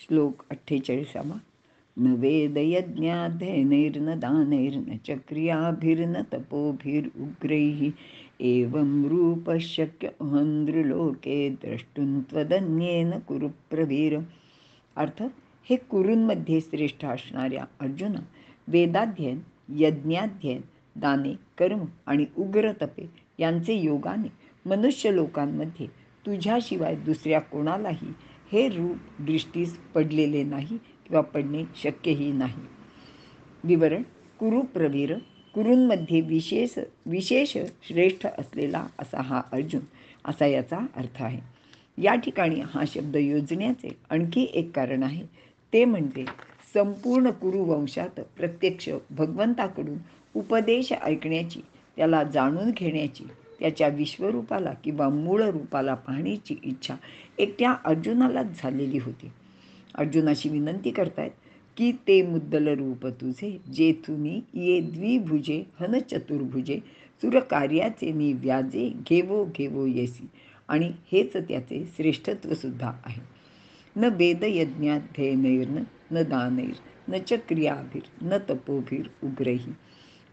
श्लोक 48. न वेदयज्ञाध्ययनैर्न दानैर्न च क्रियाभिर्न तपोभिरुग्रैः एवं रूपः शक्यः द्रष्टुं त्वदन्येन कुरु प्रवीर. अर्थ, हे कुरूंमध्ये श्रेष्ठ असणाऱ्या अर्जुना, वेदाध्ययन, यज्ञाध्ययन, दाने, कर्म आणि उग्र तपे यांचे योगाने मनुष्य लोकांमध्ये तुझ्याशिवाय दुसऱ्या कोणालाही हे रूप दृष्टीस पडलेले नाही किंवा पडणे शक्यही नाही. विवरण. कुरु प्रवीर, कुरूंमध्ये विशेष श्रेष्ठ असलेला असा हा अर्जुन, असा याचा अर्थ आहे. या ठिकाणी हा शब्द योजण्याचे आणखी एक कारण आहे, ते म्हणजे संपूर्ण कुरुवंशात प्रत्यक्ष भगवंताकडून उपदेश ऐकण्याची, त्याला जाणून घेण्याची, त्याच्या विश्वरूपाला किंवा मूळ रूपाला पाहण्याची इच्छा एकट्या अर्जुनालाच झालेली होती. अर्जुनाशी विनंती करतायत की ते मुद्दल रूप तुझे, जेथुनी ये द्विभुजे हन चतुर्भुजे सुरकार्याचे नि व्याजे घेवो घेवो येसी. आणि हेच त्याचे श्रेष्ठत्वसुद्धा आहे. न वेदयज्ञाध्ययनैर्न न दानैर न च क्रियाभिर न तपोभिर उग्रही.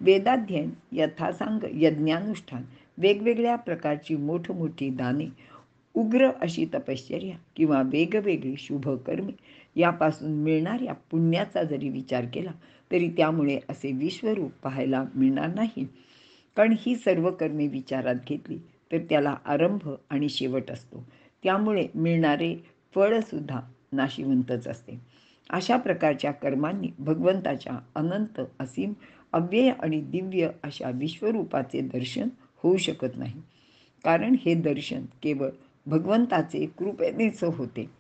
वेदाध्ययन, यथासांग यज्ञानुष्ठान, वेगवेगळ्या प्रकारची मोठमोठी दाने, उग्र अशी तपश्चर्या किंवा वेगवेगळी शुभकर्मे यापासून मिळणाऱ्या पुण्याचा जरी विचार केला तरी त्यामुळे असे विश्वरूप पाहायला मिळणार नाही. कारण ही सर्व कर्मे विचारात घेतली तर त्याला आरंभ आणि शेवट असतो, त्यामुळे मिळणारे फळसुद्धा नाशिवंतच असते. अशा प्रकारच्या कर्मांनी भगवंताच्या अनंत, असीम, अव्यय आणि दिव्य अशा विश्वरूपाचे दर्शन होऊ शकत नाही. कारण हे दर्शन केवळ भगवंताचे कृपेनेच होते.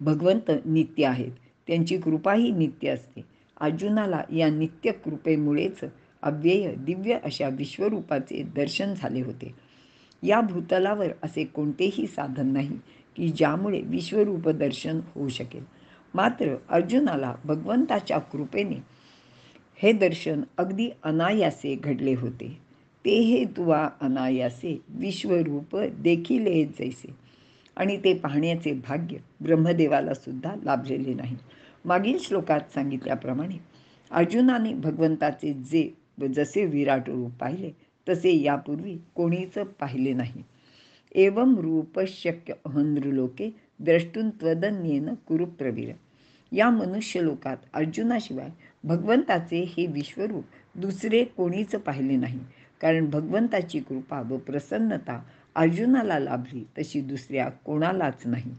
भगवंत नित्य आहेत, त्यांची कृपाही नित्य असते. अर्जुनाला या नित्य कृपेमुळेच अव्यय दिव्य अशा विश्वरूपाचे दर्शन झाले होते. या भूतलावर असे कोणतेही साधन नाही की ज्यामुळे विश्वरूप दर्शन होऊ शकेल. मात्र अर्जुनाला भगवंताच्या कृपेने हे दर्शन अगदी अनायासे घडले होते. ते हे तुवा अनायासे विश्वरूप देखील जैसे. आणि ते पाहण्याचे भाग्य ब्रह्मदेवाला सुद्धा लाभलेले नाही. मागील श्लोकात सांगितल्याप्रमाणे अर्जुनाने भगवंताचे जसे विराट रूप पाहिले तसे यापूर्वी कोणीच पाहिले नाही. एवं रूप शक्य अहंद्रलोके द्रष्टुं त्वदन्येन कुरु प्रवीर. या मनुष्यलोकात अर्जुनाशिवाय भगवंताचे हे विश्वरूप दुसरे कोणीच पाहिले नाही. कारण भगवंताची कृपा व प्रसन्नता अर्जुनाला लाभली तशी दुसऱ्या कोणालाच नाही.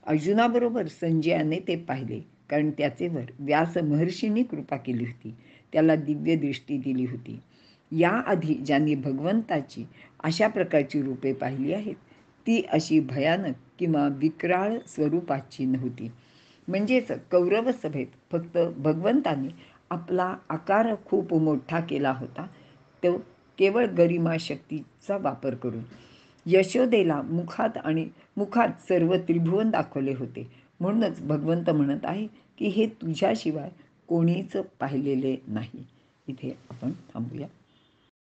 अर्जुनाबरोबर संजयाने ते पाहिले, कारण त्याचेवर व्यास महर्षींनी कृपा केली होती, त्याला दिव्य दृष्टी दिली होती. याआधी ज्यांनी भगवंताची अशा प्रकारची रूपे पाहिली आहेत ती अशी भयानक किंवा विक्राळ स्वरूपाची नव्हती. म्हणजेच कौरव सभेत फक्त भगवंताने आपला आकार खूप मोठा केला होता, तो केवळ गरिमा शक्तीचा वापर करून. यशोदेला मुखात सर्व त्रिभुवन दाखवले होते. म्हणूनच भगवंत म्हणत आहे की हे तुझ्याशिवाय कोणीच पाहिलेले नाही. इथे आपण थांबूया.